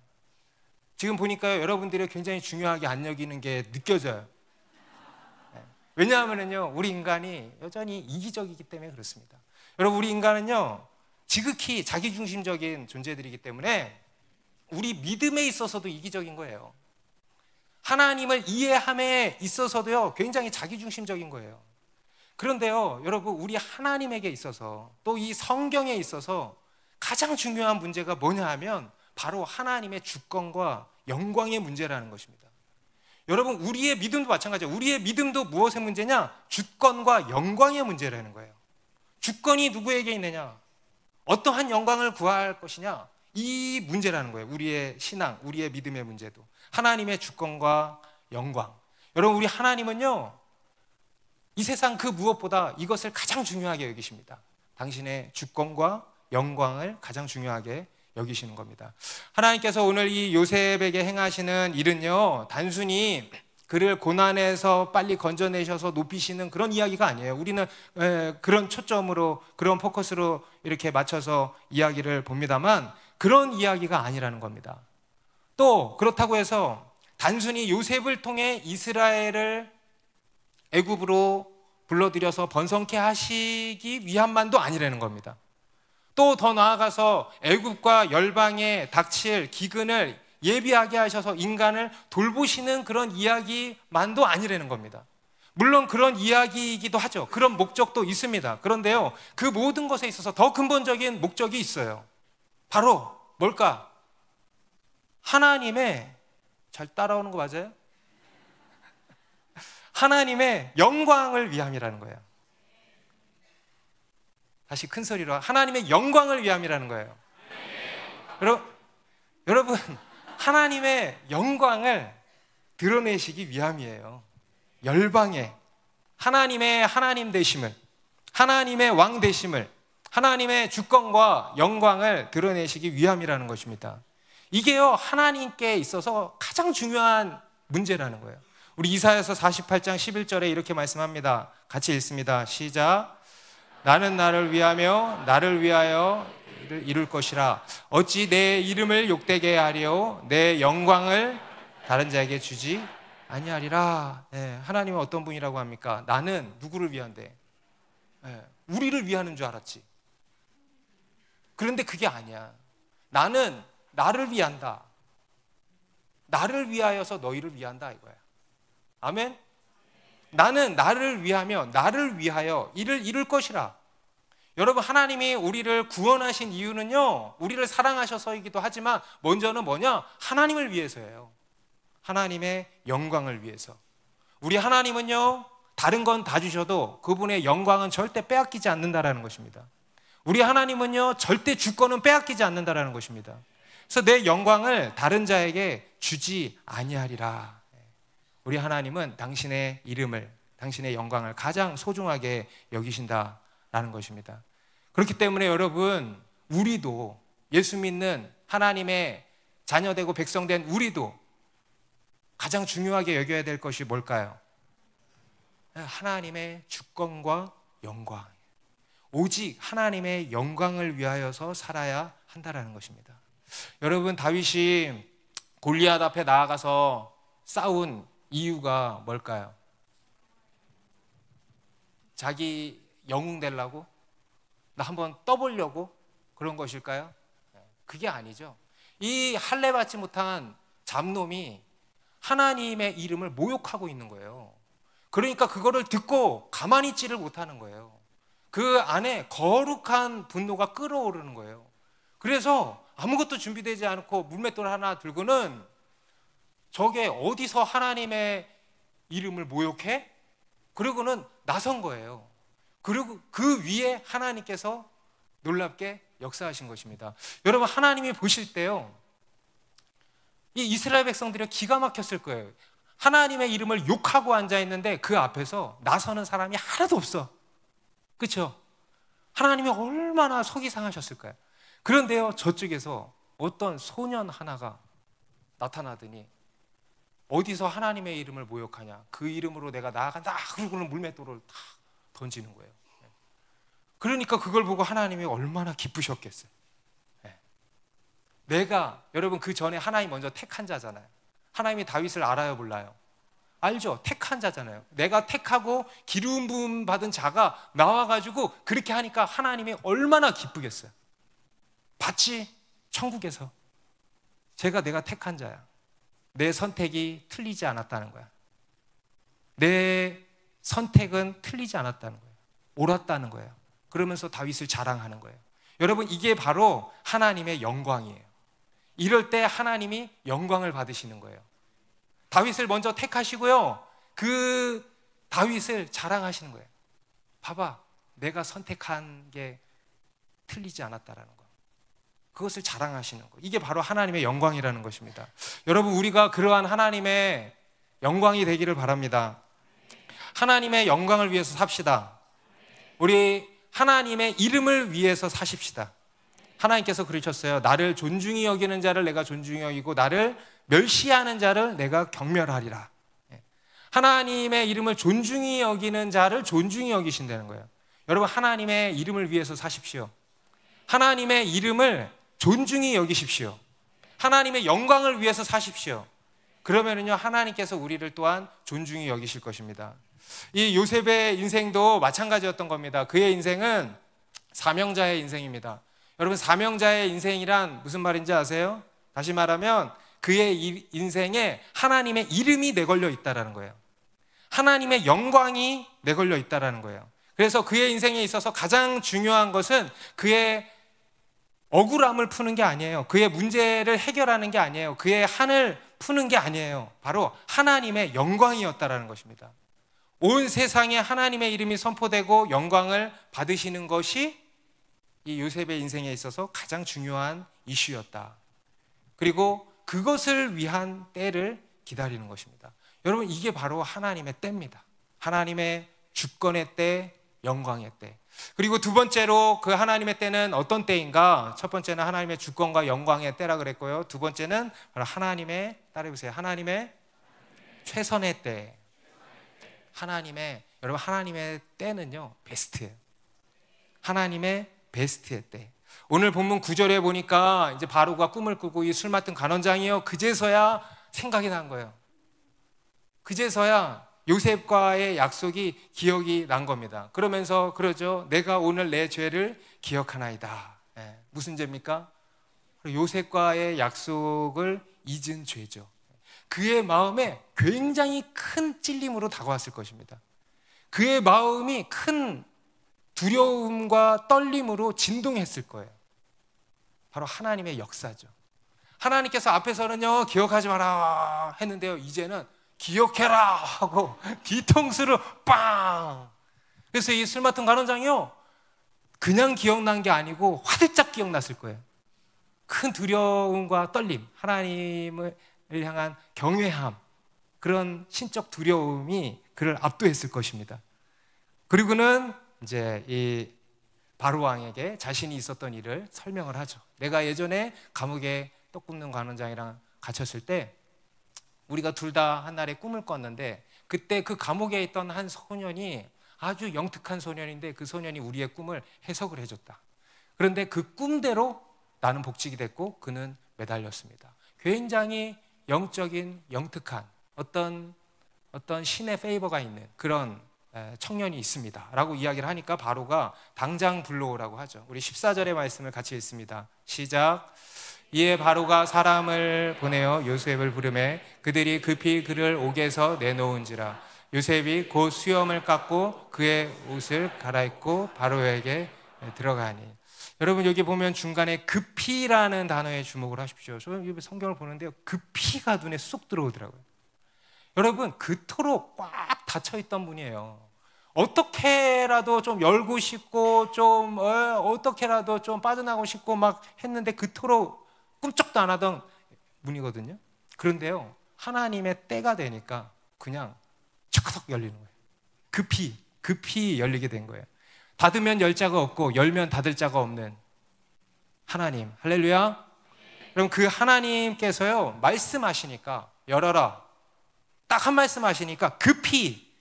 지금 보니까요, 여러분들이 굉장히 중요하게 안 여기는 게 느껴져요. 왜냐하면요, 우리 인간이 여전히 이기적이기 때문에 그렇습니다. 여러분, 우리 인간은요, 지극히 자기중심적인 존재들이기 때문에 우리 믿음에 있어서도 이기적인 거예요. 하나님을 이해함에 있어서도요, 굉장히 자기중심적인 거예요. 그런데요, 여러분, 우리 하나님에게 있어서 또 이 성경에 있어서 가장 중요한 문제가 뭐냐 하면 바로 하나님의 주권과 영광의 문제라는 것입니다. 여러분, 우리의 믿음도 마찬가지예요. 우리의 믿음도 무엇의 문제냐? 주권과 영광의 문제라는 거예요. 주권이 누구에게 있느냐? 어떠한 영광을 구할 것이냐? 이 문제라는 거예요. 우리의 신앙, 우리의 믿음의 문제도. 하나님의 주권과 영광. 여러분, 우리 하나님은요, 이 세상 그 무엇보다 이것을 가장 중요하게 여기십니다. 당신의 주권과 영광을 가장 중요하게 여기시는 겁니다. 하나님께서 오늘 이 요셉에게 행하시는 일은요, 단순히 그를 고난에서 빨리 건져내셔서 높이시는 그런 이야기가 아니에요. 우리는 그런 초점으로, 그런 포커스로 이렇게 맞춰서 이야기를 봅니다만 그런 이야기가 아니라는 겁니다. 또 그렇다고 해서 단순히 요셉을 통해 이스라엘을 애굽으로 불러들여서 번성케 하시기 위함만도 아니라는 겁니다. 또 더 나아가서 애굽과 열방에 닥칠 기근을 예비하게 하셔서 인간을 돌보시는 그런 이야기만도 아니라는 겁니다. 물론 그런 이야기이기도 하죠. 그런 목적도 있습니다. 그런데요, 그 모든 것에 있어서 더 근본적인 목적이 있어요. 바로 뭘까? 하나님의, 잘 따라오는 거 맞아요? 하나님의 영광을 위함이라는 거예요. 다시 큰 소리로, 하나님의 영광을 위함이라는 거예요. 여러분, 하나님의 영광을 드러내시기 위함이에요. 열방에 하나님의 하나님 되심을, 하나님의 왕 되심을, 하나님의 주권과 영광을 드러내시기 위함이라는 것입니다. 이게요, 하나님께 있어서 가장 중요한 문제라는 거예요. 우리 이사야서 48장 11절에 이렇게 말씀합니다. 같이 읽습니다. 시작. 나는 나를 위하며 나를 위하여 이룰 것이라. 어찌 내 이름을 욕되게 하리요 내 영광을 다른 자에게 주지 아니하리라. 하나님은 어떤 분이라고 합니까? 나는 누구를 위한데? 우리를 위하는 줄 알았지. 그런데 그게 아니야. 나는 나를 위한다. 나를 위하여서 너희를 위한다 이거야. 아멘? 나는 나를 위하며 나를 위하여 이를 이룰 것이라. 여러분, 하나님이 우리를 구원하신 이유는요, 우리를 사랑하셔서이기도 하지만 먼저는 뭐냐? 하나님을 위해서예요. 하나님의 영광을 위해서. 우리 하나님은요, 다른 건 다 주셔도 그분의 영광은 절대 빼앗기지 않는다라는 것입니다. 우리 하나님은요, 절대 주권은 빼앗기지 않는다라는 것입니다. 그래서 내 영광을 다른 자에게 주지 아니하리라. 우리 하나님은 당신의 이름을, 당신의 영광을 가장 소중하게 여기신다라는 것입니다. 그렇기 때문에 여러분, 우리도 예수 믿는 하나님의 자녀되고 백성된 우리도 가장 중요하게 여겨야 될 것이 뭘까요? 하나님의 주권과 영광. 오직 하나님의 영광을 위하여서 살아야 한다는 것입니다. 여러분, 다윗이 골리앗 앞에 나아가서 싸운 이유가 뭘까요? 자기 영웅 되려고? 나 한번 떠보려고? 그런 것일까요? 그게 아니죠. 이 할례 받지 못한 잡놈이 하나님의 이름을 모욕하고 있는 거예요. 그러니까 그거를 듣고 가만히 있지를 못하는 거예요. 그 안에 거룩한 분노가 끓어오르는 거예요. 그래서 아무것도 준비되지 않고 물맷돌 하나 들고는 저게 어디서 하나님의 이름을 모욕해? 그리고는 나선 거예요. 그리고 그 위에 하나님께서 놀랍게 역사하신 것입니다. 여러분, 하나님이 보실 때요, 이 이스라엘 백성들이 기가 막혔을 거예요. 하나님의 이름을 욕하고 앉아있는데 그 앞에서 나서는 사람이 하나도 없어. 그렇죠? 하나님이 얼마나 속이 상하셨을까요? 그런데요, 저쪽에서 어떤 소년 하나가 나타나더니 어디서 하나님의 이름을 모욕하냐, 그 이름으로 내가 나아간다, 그러고는 물맷돌을 탁 던지는 거예요. 그러니까 그걸 보고 하나님이 얼마나 기쁘셨겠어요. 내가, 여러분, 그 전에 하나님 먼저 택한 자잖아요. 하나님이 다윗을 알아요, 몰라요? 알죠? 택한 자잖아요. 내가 택하고 기름 부음 받은 자가 나와가지고 그렇게 하니까 하나님이 얼마나 기쁘겠어요. 봤지? 천국에서 내가 택한 자야. 내 선택이 틀리지 않았다는 거야. 내 선택은 틀리지 않았다는 거예요. 옳았다는 거예요. 그러면서 다윗을 자랑하는 거예요. 여러분, 이게 바로 하나님의 영광이에요. 이럴 때 하나님이 영광을 받으시는 거예요. 다윗을 먼저 택하시고요, 그 다윗을 자랑하시는 거예요. 봐봐, 내가 선택한 게 틀리지 않았다라는 거. 그것을 자랑하시는 거. 이게 바로 하나님의 영광이라는 것입니다. 여러분, 우리가 그러한 하나님의 영광이 되기를 바랍니다. 하나님의 영광을 위해서 삽시다. 우리 하나님의 이름을 위해서 사십시다. 하나님께서 그러셨어요. 나를 존중히 여기는 자를 내가 존중히 여기고 나를 멸시하는 자를 내가 경멸하리라. 하나님의 이름을 존중히 여기는 자를 존중히 여기신다는 거예요. 여러분, 하나님의 이름을 위해서 사십시오. 하나님의 이름을 존중히 여기십시오. 하나님의 영광을 위해서 사십시오. 그러면은요, 하나님께서 우리를 또한 존중히 여기실 것입니다. 이 요셉의 인생도 마찬가지였던 겁니다. 그의 인생은 사명자의 인생입니다. 여러분, 사명자의 인생이란 무슨 말인지 아세요? 다시 말하면 그의 인생에 하나님의 이름이 내걸려 있다는 거예요. 하나님의 영광이 내걸려 있다는 거예요. 그래서 그의 인생에 있어서 가장 중요한 것은 그의 억울함을 푸는 게 아니에요. 그의 문제를 해결하는 게 아니에요. 그의 한을 푸는 게 아니에요. 바로 하나님의 영광이었다는 것입니다. 온 세상에 하나님의 이름이 선포되고 영광을 받으시는 것이 이 요셉의 인생에 있어서 가장 중요한 이슈였다. 그리고 그것을 위한 때를 기다리는 것입니다. 여러분, 이게 바로 하나님의 때입니다. 하나님의 주권의 때, 영광의 때. 그리고 두 번째로 그 하나님의 때는 어떤 때인가? 첫 번째는 하나님의 주권과 영광의 때라 그랬고요. 두 번째는 바로 하나님의, 따라해보세요, 하나님의 최선의 때. 여러분, 하나님의 때는요, 베스트예요. 하나님의 베스트의 때. 오늘 본문 9절에 보니까 이제 바로가 꿈을 꾸고 이 술 맡은 간원장이요, 그제서야 생각이 난 거예요. 그제서야 요셉과의 약속이 기억이 난 겁니다. 그러면서 그러죠. 내가 오늘 내 죄를 기억하나이다. 무슨 죄입니까? 요셉과의 약속을 잊은 죄죠. 그의 마음에 굉장히 큰 찔림으로 다가왔을 것입니다. 그의 마음이 큰 두려움과 떨림으로 진동했을 거예요. 바로 하나님의 역사죠. 하나님께서 앞에서는요, 기억하지 마라 했는데요, 이제는 기억해라 하고 뒤통수를 빵. 그래서 이 술 맡은 간원장이요, 그냥 기억난 게 아니고 화들짝 기억났을 거예요. 큰 두려움과 떨림, 하나님을 향한 경외함, 그런 신적 두려움이 그를 압도했을 것입니다. 그리고는 이제 이 바로 왕에게 자신이 있었던 일을 설명을 하죠. 내가 예전에 감옥에 떡 굽는 간원장이랑 갇혔을 때 우리가 둘 다 한날에 꿈을 꿨는데, 그때 그 감옥에 있던 한 소년이 아주 영특한 소년인데 그 소년이 우리의 꿈을 해석을 해줬다. 그런데 그 꿈대로 나는 복직이 됐고 그는 매달렸습니다. 굉장히 영적인 영특한 어떤 신의 페이버가 있는 그런 청년이 있습니다 라고 이야기를 하니까 바로가 당장 불러오라고 하죠. 우리 14절의 말씀을 같이 읽습니다. 시작. 이에 바로가 사람을 보내어 요셉을 부르매 그들이 급히 그를 옥에서 내놓은지라. 요셉이 곧 수염을 깎고 그의 옷을 갈아입고 바로에게 들어가니. 여러분 여기 보면 중간에 급히라는 단어에 주목을 하십시오. 저는 성경을 보는데요, 급히가 눈에 쏙 들어오더라고요. 여러분 그토록 꽉 닫혀있던 분이에요. 어떻게라도 좀 열고 싶고 좀 어떻게라도 좀 빠져나가고 싶고 막 했는데 그토록 꿈쩍도 안 하던 분이거든요. 그런데요, 하나님의 때가 되니까 그냥 척척 열리는 거예요. 급히 열리게 된 거예요. 닫으면 열 자가 없고 열면 닫을 자가 없는 하나님. 할렐루야. 그럼 그 하나님께서요 말씀하시니까 열어라, 딱 한 말씀 하시니까 급히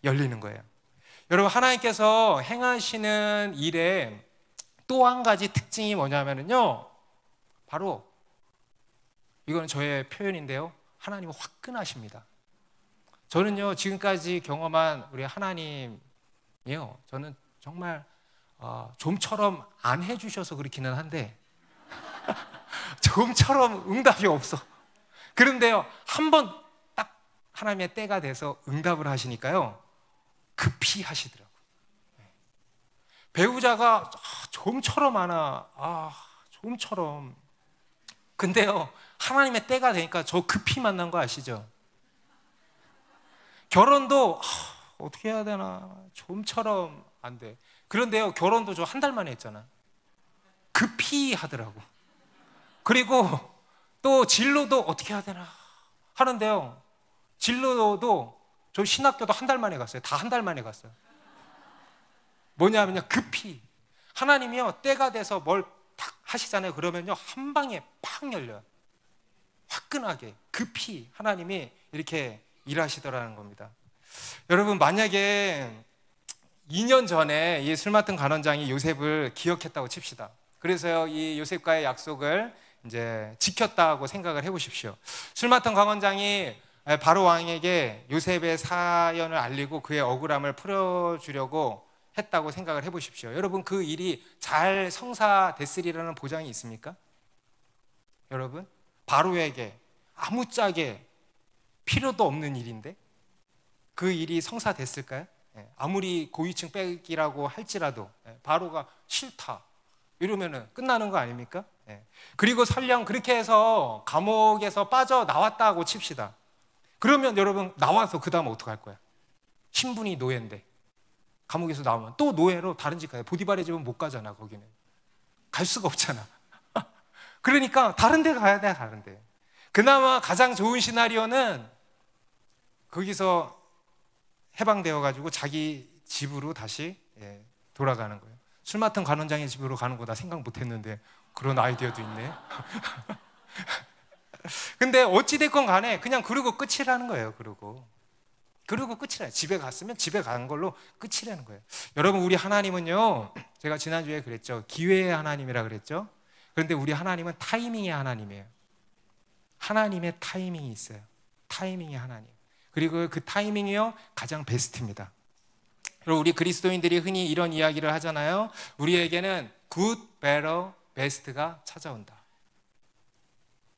열리는 거예요. 여러분 하나님께서 행하시는 일에 또 한 가지 특징이 뭐냐면요, 바로 이거는 저의 표현인데요, 하나님은 화끈하십니다. 저는요 지금까지 경험한 우리 하나님이요, 저는 정말 좀처럼 안 해주셔서 그렇기는 한데 좀처럼 응답이 없어. 그런데요 한 번 딱 하나님의 때가 돼서 응답을 하시니까요 급히 하시더라고요. 배우자가 좀처럼 하나, 좀처럼. 근데요 하나님의 때가 되니까 저 급히 만난 거 아시죠? 결혼도 어떻게 해야 되나, 좀처럼 안 돼. 그런데요 결혼도 저 한 달 만에 했잖아. 급히 하더라고. 그리고 또 진로도 어떻게 해야 되나 하는데요, 진로도 저 신학교도 한 달 만에 갔어요. 다 한 달 만에 갔어요. 뭐냐면요 급히. 하나님이요 때가 돼서 뭘 탁 하시잖아요. 그러면요 한 방에 팍 열려요. 화끈하게 급히 하나님이 이렇게 일하시더라는 겁니다. 여러분 만약에 2년 전에 이 술 맡은 간원장이 요셉을 기억했다고 칩시다. 그래서요 이 요셉과의 약속을 이제 지켰다고 생각을 해보십시오. 술 맡은 간원장이 바로 왕에게 요셉의 사연을 알리고 그의 억울함을 풀어주려고 했다고 생각을 해보십시오. 여러분 그 일이 잘 성사됐으리라는 보장이 있습니까? 여러분 바로에게 아무짝에 필요도 없는 일인데 그 일이 성사됐을까요? 아무리 고위층 백이라고 할지라도 바로가 싫다 이러면은 끝나는 거 아닙니까? 그리고 설령 그렇게 해서 감옥에서 빠져나왔다고 칩시다. 그러면 여러분 나와서 그 다음 어떡할 거야? 신분이 노예인데 감옥에서 나오면 또 노예로 다른 집 가요. 보디발의 집은 못 가잖아. 거기는 갈 수가 없잖아. 그러니까 다른 데 가야 돼. 다른 데. 그나마 가장 좋은 시나리오는 거기서 해방되어 가지고 자기 집으로 다시 돌아가는 거예요. 술 맡은 간원장의 집으로 가는 거 나 생각 못 했는데 그런 아이디어도 있네. 근데 어찌됐건 간에 그냥 그러고 끝이라는 거예요. 그러고 끝이라요. 집에 갔으면 집에 간 걸로 끝이라는 거예요. 여러분 우리 하나님은요, 제가 지난주에 그랬죠, 기회의 하나님이라 그랬죠. 그런데 우리 하나님은 타이밍의 하나님이에요. 하나님의 타이밍이 있어요. 타이밍의 하나님. 그리고 그 타이밍이요 가장 베스트입니다. 그리고 우리 그리스도인들이 흔히 이런 이야기를 하잖아요. 우리에게는 good, better, best가 찾아온다.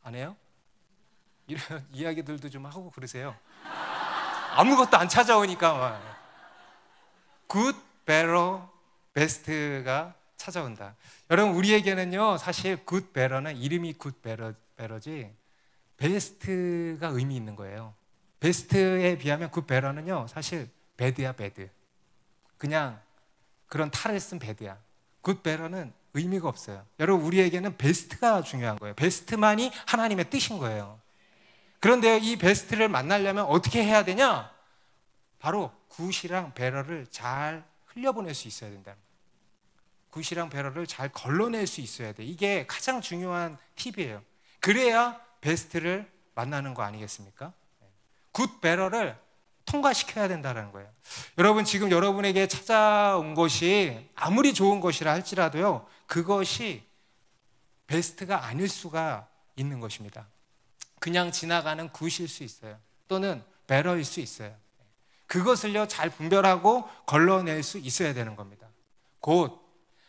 안 해요? 이런 이야기들도 좀 하고 그러세요. 아무것도 안 찾아오니까 good, better, best가 찾아온다. 여러분 우리에게는요 사실 good, better는 이름이 good, better지 best가 의미 있는 거예요. best에 비하면 good, better는요 사실 bad야 bad. 그냥 그런 탈을 쓴 bad야. good, better는 의미가 없어요. 여러분 우리에게는 best가 중요한 거예요. best만이 하나님의 뜻인 거예요. 그런데 이 베스트를 만나려면 어떻게 해야 되냐? 바로 굿이랑 베러를 잘 흘려보낼 수 있어야 된다. 굿이랑 베러를 잘 걸러낼 수 있어야 돼. 이게 가장 중요한 팁이에요. 그래야 베스트를 만나는 거 아니겠습니까? 굿 베러를 통과시켜야 된다는 거예요. 여러분 지금 여러분에게 찾아온 것이 아무리 좋은 것이라 할지라도요 그것이 베스트가 아닐 수가 있는 것입니다. 그냥 지나가는 굿일 수 있어요. 또는 베러일 수 있어요. 그것을요 잘 분별하고 걸러낼 수 있어야 되는 겁니다. 곧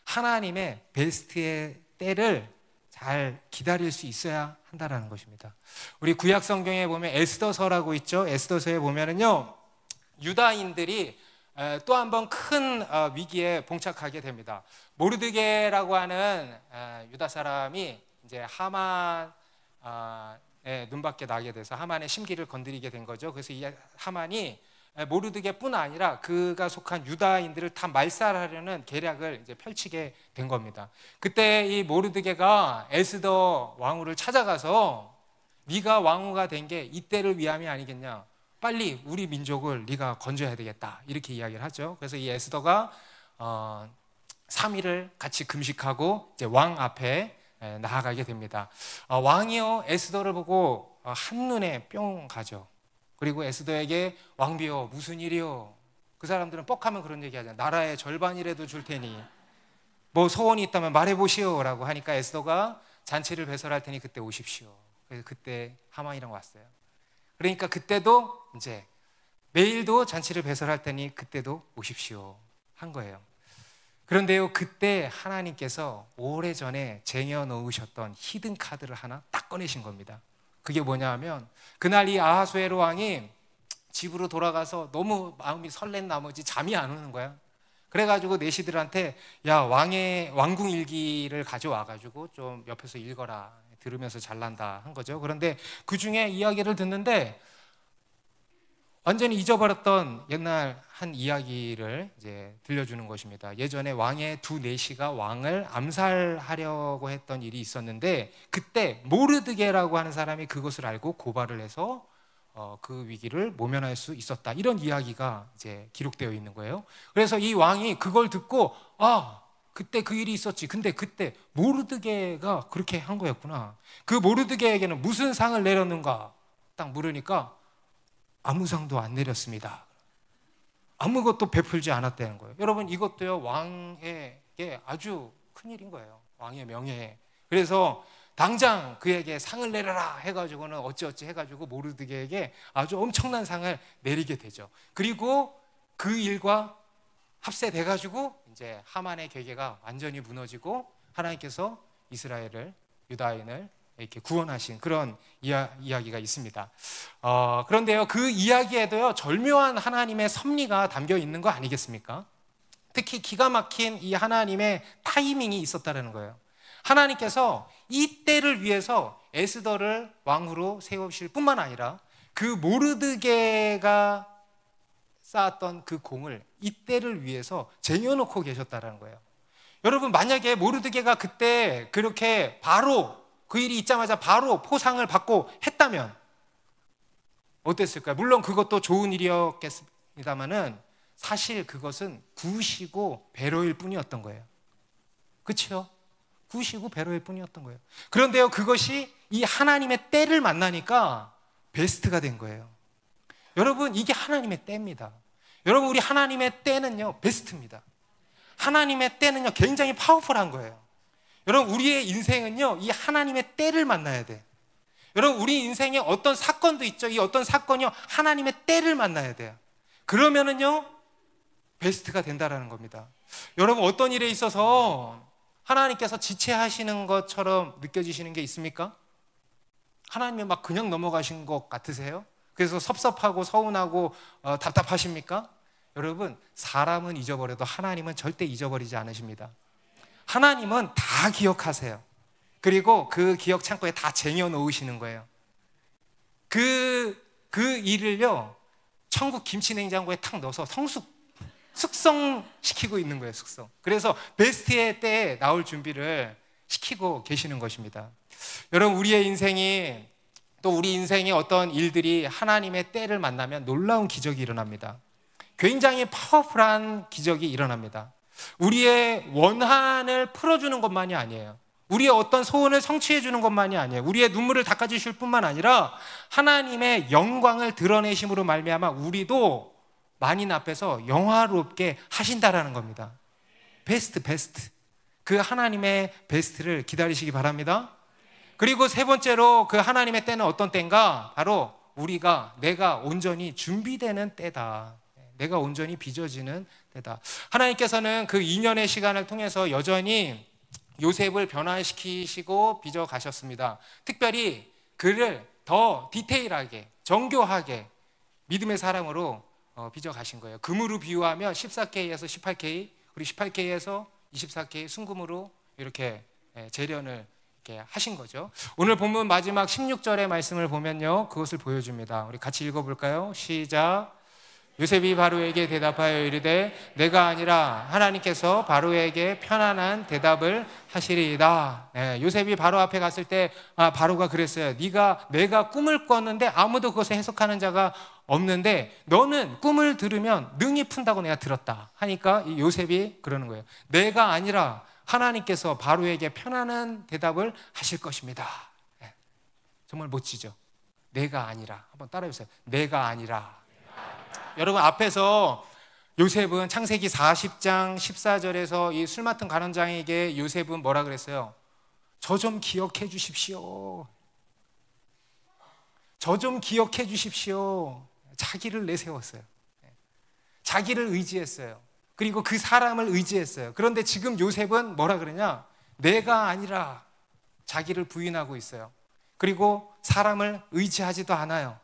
하나님의 베스트의 때를 잘 기다릴 수 있어야 한다는 것입니다. 우리 구약 성경에 보면 에스더서라고 있죠. 에스더서에 보면은요 유다인들이 또 한 번 큰 위기에 봉착하게 됩니다. 모르드게라고 하는 유다 사람이 이제 하만의 눈밖에 나게 돼서 하만의 심기를 건드리게 된 거죠. 그래서 이 하만이 모르드게뿐 아니라 그가 속한 유다인들을 다 말살하려는 계략을 이제 펼치게 된 겁니다. 그때 이 모르드게가 에스더 왕후를 찾아가서 네가 왕후가 된 게 이때를 위함이 아니겠냐, 빨리 우리 민족을 네가 건져야 되겠다, 이렇게 이야기를 하죠. 그래서 이 에스더가 3일을 같이 금식하고 이제 왕 앞에 나아가게 됩니다. 왕이요 에스더를 보고 한눈에 뿅 가죠. 그리고 에스더에게 왕비여 무슨 일이요? 그 사람들은 뻑하면 그런 얘기 하잖아요. 나라의 절반이라도 줄 테니 뭐 소원이 있다면 말해보시오 라고 하니까 에스더가 잔치를 배설할 테니 그때 오십시오. 그래서 그때 하만이랑 왔어요. 그러니까 그때도 이제 매일도 잔치를 배설할 테니 그때도 오십시오 한 거예요. 그런데요 그때 하나님께서 오래전에 쟁여놓으셨던 히든 카드를 하나 딱 꺼내신 겁니다. 그게 뭐냐 하면 그날 이 아하수에로 왕이 집으로 돌아가서 너무 마음이 설렌 나머지 잠이 안 오는 거야. 그래가지고 내시들한테 야 왕의 왕궁 일기를 가져와가지고 좀 옆에서 읽어라, 들으면서 잘난다 한 거죠. 그런데 그 중에 이야기를 듣는데 완전히 잊어버렸던 옛날 한 이야기를 이제 들려주는 것입니다. 예전에 왕의 두 내시가 왕을 암살하려고 했던 일이 있었는데 그때 모르드게라고 하는 사람이 그것을 알고 고발을 해서 그 위기를 모면할 수 있었다, 이런 이야기가 이제 기록되어 있는 거예요. 그래서 이 왕이 그걸 듣고 그때 그 일이 있었지. 근데 그때 모르드게가 그렇게 한 거였구나. 그 모르드게에게는 무슨 상을 내렸는가 딱 물으니까 아무 상도 안 내렸습니다. 아무것도 베풀지 않았다는 거예요. 여러분 이것도요 왕에게 아주 큰일인 거예요. 왕의 명예에. 그래서 당장 그에게 상을 내려라 해가지고는 어찌어찌 해가지고 모르드게에게 아주 엄청난 상을 내리게 되죠. 그리고 그 일과 합세돼가지고 이제 하만의 괴계가 완전히 무너지고 하나님께서 이스라엘을, 유다인을 이렇게 구원하신 그런 이야기가 있습니다. 그런데요 그 이야기에도요 절묘한 하나님의 섭리가 담겨 있는 거 아니겠습니까? 특히 기가 막힌 이 하나님의 타이밍이 있었다는 거예요. 하나님께서 이 때를 위해서 에스더를 왕후로 세우실 뿐만 아니라 그 모르드게가 쌓았던 그 공을 이 때를 위해서 쟁여놓고 계셨다는 거예요. 여러분 만약에 모르드게가 그때 그렇게 바로 그 일이 있자마자 바로 포상을 받고 했다면 어땠을까요? 물론 그것도 좋은 일이었겠습니다만은 사실 그것은 굿이고 배려일 뿐이었던 거예요. 그렇죠? 굿이고 배려일 뿐이었던 거예요. 그런데요 그것이 이 하나님의 때를 만나니까 베스트가 된 거예요. 여러분 이게 하나님의 때입니다. 여러분 우리 하나님의 때는요 베스트입니다. 하나님의 때는요 굉장히 파워풀한 거예요. 여러분 우리의 인생은요 이 하나님의 때를 만나야 돼. 여러분 우리 인생에 어떤 사건도 있죠. 이 어떤 사건이요 하나님의 때를 만나야 돼요. 그러면은요 베스트가 된다라는 겁니다. 여러분 어떤 일에 있어서 하나님께서 지체하시는 것처럼 느껴지시는 게 있습니까? 하나님이 막 그냥 넘어가신 것 같으세요? 그래서 섭섭하고 서운하고 답답하십니까? 여러분 사람은 잊어버려도 하나님은 절대 잊어버리지 않으십니다. 하나님은 다 기억하세요. 그리고 그 기억 창고에 다 쟁여놓으시는 거예요. 그 일을요 천국 김치냉장고에 탁 넣어서 숙성시키고 있는 거예요. 숙성. 그래서 베스트의 때에 나올 준비를 시키고 계시는 것입니다. 여러분 우리의 인생이 또 우리 인생의 어떤 일들이 하나님의 때를 만나면 놀라운 기적이 일어납니다. 굉장히 파워풀한 기적이 일어납니다. 우리의 원한을 풀어주는 것만이 아니에요. 우리의 어떤 소원을 성취해 주는 것만이 아니에요. 우리의 눈물을 닦아주실 뿐만 아니라 하나님의 영광을 드러내심으로 말미암아 우리도 만인 앞에서 영화롭게 하신다라는 겁니다. 베스트. 그 하나님의 베스트를 기다리시기 바랍니다. 그리고 세 번째로 그 하나님의 때는 어떤 때인가? 바로 내가 온전히 준비되는 때다. 내가 온전히 빚어지는 데다. 하나님께서는 그 2년의 시간을 통해서 여전히 요셉을 변화시키시고 빚어 가셨습니다. 특별히 그를 더 디테일하게, 정교하게 믿음의 사람으로 빚어 가신 거예요. 금으로 비유하면 14K에서 18K, 그리고 18K에서 24K 순금으로 이렇게 재련을 이렇게 하신 거죠. 오늘 본문 마지막 16절의 말씀을 보면요, 그것을 보여줍니다. 우리 같이 읽어볼까요? 시작. 요셉이 바로에게 대답하여 이르되 내가 아니라 하나님께서 바로에게 편안한 대답을 하시리이다. 요셉이 바로 앞에 갔을 때 바로가 그랬어요. 내가 꿈을 꿨는데 아무도 그것을 해석하는 자가 없는데 너는 꿈을 들으면 능히 푼다고 내가 들었다 하니까 이 요셉이 그러는 거예요. 내가 아니라 하나님께서 바로에게 편안한 대답을 하실 것입니다. 정말 멋지죠? 내가 아니라. 한번 따라해보세요. 내가 아니라. 여러분, 앞에서 요셉은 창세기 40장 14절에서 이 술 맡은 간원장에게 요셉은 뭐라 그랬어요? 저 좀 기억해 주십시오. 저 좀 기억해 주십시오. 자기를 내세웠어요. 자기를 의지했어요. 그리고 그 사람을 의지했어요. 그런데 지금 요셉은 뭐라 그러냐? 내가 아니라 자기를 부인하고 있어요. 그리고 사람을 의지하지도 않아요.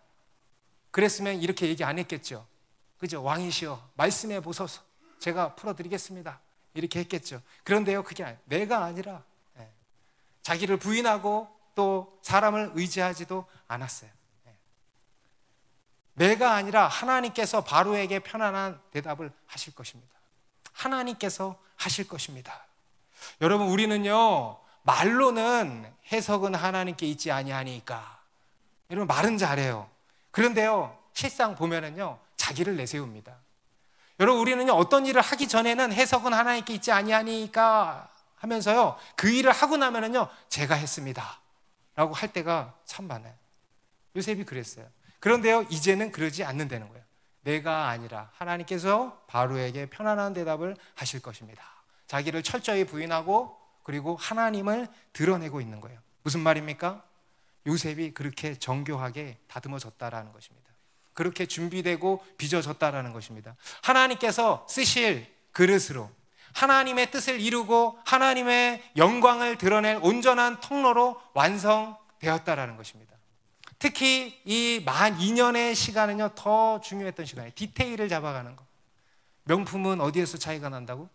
그랬으면 이렇게 얘기 안 했겠죠. 그죠? 왕이시여 말씀해 보소서, 제가 풀어드리겠습니다, 이렇게 했겠죠. 그런데요, 그게 아니에요. 내가 아니라 자기를 부인하고 또 사람을 의지하지도 않았어요. 내가 아니라 하나님께서 바로에게 편안한 대답을 하실 것입니다. 하나님께서 하실 것입니다. 여러분, 우리는요 말로는 해석은 하나님께 있지 아니하니까, 여러분 말은 잘해요. 그런데요 실상 보면은요 자기를 내세웁니다. 여러분, 우리는요 어떤 일을 하기 전에는 해석은 하나님께 있지 아니하니까 하면서요 그 일을 하고 나면은요 제가 했습니다 라고 할 때가 참 많아요. 요셉이 그랬어요. 그런데요 이제는 그러지 않는다는 거예요. 내가 아니라 하나님께서 바로에게 편안한 대답을 하실 것입니다. 자기를 철저히 부인하고 그리고 하나님을 드러내고 있는 거예요. 무슨 말입니까? 요셉이 그렇게 정교하게 다듬어졌다라는 것입니다. 그렇게 준비되고 빚어졌다라는 것입니다. 하나님께서 쓰실 그릇으로 하나님의 뜻을 이루고 하나님의 영광을 드러낼 온전한 통로로 완성되었다라는 것입니다. 특히 이 만 2년의 시간은요 더 중요했던 시간이에요. 디테일을 잡아가는 거. 명품은 어디에서 차이가 난다고?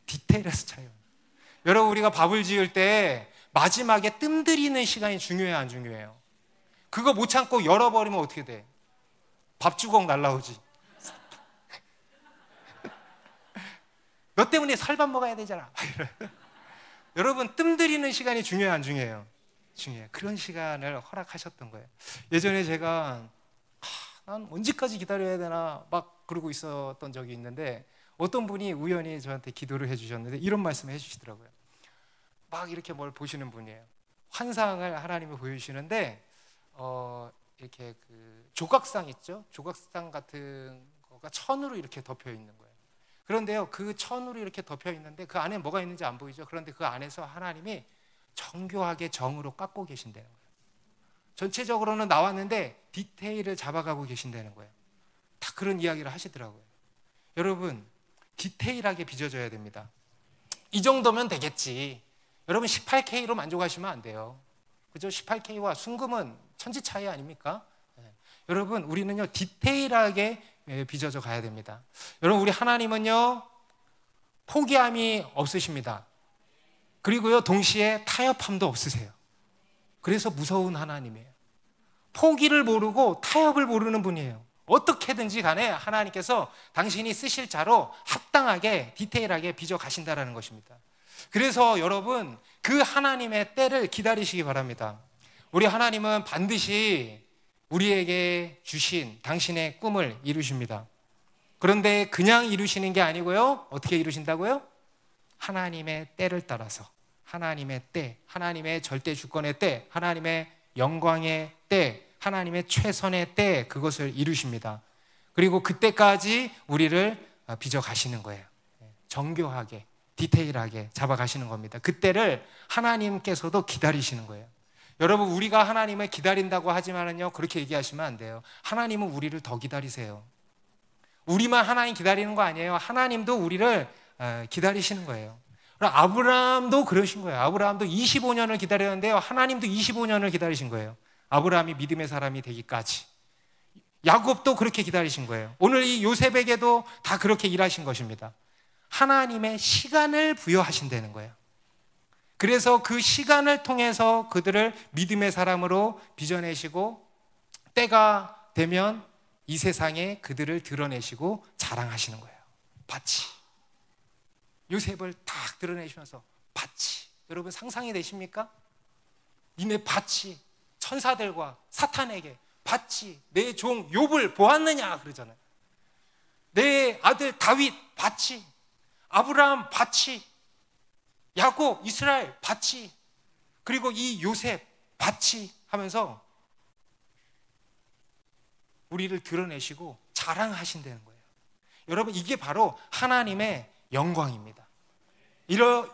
디테일에서 차이가 나요. 여러분, 우리가 밥을 지을 때 마지막에 뜸 들이는 시간이 중요해요, 안 중요해요? 그거 못 참고 열어버리면 어떻게 돼? 밥주걱 날라오지. 너 때문에 살밥 먹어야 되잖아. 여러분, 뜸 들이는 시간이 중요해요, 안 중요해요? 중요해요. 그런 시간을 허락하셨던 거예요. 예전에 제가 난 언제까지 기다려야 되나 막 그러고 있었던 적이 있는데 어떤 분이 우연히 저한테 기도를 해주셨는데 이런 말씀을 해주시더라고요. 막 이렇게 뭘 보시는 분이에요. 환상을 하나님이 보여주시는데 이렇게 그 조각상 있죠? 조각상 같은 거가 천으로 이렇게 덮여 있는 거예요. 그런데요, 그 천으로 이렇게 덮여 있는데 그 안에 뭐가 있는지 안 보이죠? 그런데 그 안에서 하나님이 정교하게 정으로 깎고 계신다는 거예요. 전체적으로는 나왔는데 디테일을 잡아가고 계신다는 거예요. 다 그런 이야기를 하시더라고요. 여러분, 디테일하게 빚어져야 됩니다. 이 정도면 되겠지. 여러분, 18K로 만족하시면 안 돼요. 그죠? 18K와 순금은 천지 차이 아닙니까? 여러분, 우리는요 디테일하게 빚어져 가야 됩니다. 여러분, 우리 하나님은요 포기함이 없으십니다. 그리고요 동시에 타협함도 없으세요. 그래서 무서운 하나님이에요. 포기를 모르고 타협을 모르는 분이에요. 어떻게든지 간에 하나님께서 당신이 쓰실 자로 합당하게 디테일하게 빚어 가신다라는 것입니다. 그래서 여러분, 그 하나님의 때를 기다리시기 바랍니다. 우리 하나님은 반드시 우리에게 주신 당신의 꿈을 이루십니다. 그런데 그냥 이루시는 게 아니고요, 어떻게 이루신다고요? 하나님의 때를 따라서, 하나님의 때, 하나님의 절대 주권의 때, 하나님의 영광의 때, 하나님의 최선의 때, 그것을 이루십니다. 그리고 그때까지 우리를 빚어 가시는 거예요. 정교하게, 디테일하게 잡아가시는 겁니다. 그때를 하나님께서도 기다리시는 거예요. 여러분, 우리가 하나님을 기다린다고 하지만은요 그렇게 얘기하시면 안 돼요. 하나님은 우리를 더 기다리세요. 우리만 하나님 기다리는 거 아니에요. 하나님도 우리를 기다리시는 거예요. 아브라함도 그러신 거예요. 아브라함도 25년을 기다렸는데요, 하나님도 25년을 기다리신 거예요. 아브라함이 믿음의 사람이 되기까지. 야곱도 그렇게 기다리신 거예요. 오늘 이 요셉에게도 다 그렇게 일하신 것입니다. 하나님의 시간을 부여하신다는 거예요. 그래서 그 시간을 통해서 그들을 믿음의 사람으로 빚어내시고, 때가 되면 이 세상에 그들을 드러내시고 자랑하시는 거예요. 밭이. 요셉을 딱 드러내시면서 밭이. 여러분 상상이 되십니까? 니네 밭이 천사들과 사탄에게 밭이 내 종 욥을 보았느냐 그러잖아요. 내 아들 다윗 밭이, 아브라함 밭이, 야곱 이스라엘 밭이, 그리고 이 요셉 밭이 하면서 우리를 드러내시고 자랑하신다는 거예요. 여러분 이게 바로 하나님의 영광입니다.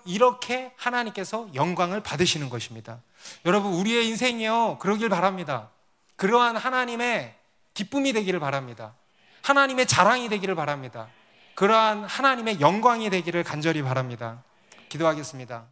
이렇게 하나님께서 영광을 받으시는 것입니다. 여러분 우리의 인생이요 그러길 바랍니다. 그러한 하나님의 기쁨이 되기를 바랍니다. 하나님의 자랑이 되기를 바랍니다. 그러한 하나님의 영광이 되기를 간절히 바랍니다. 기도하겠습니다.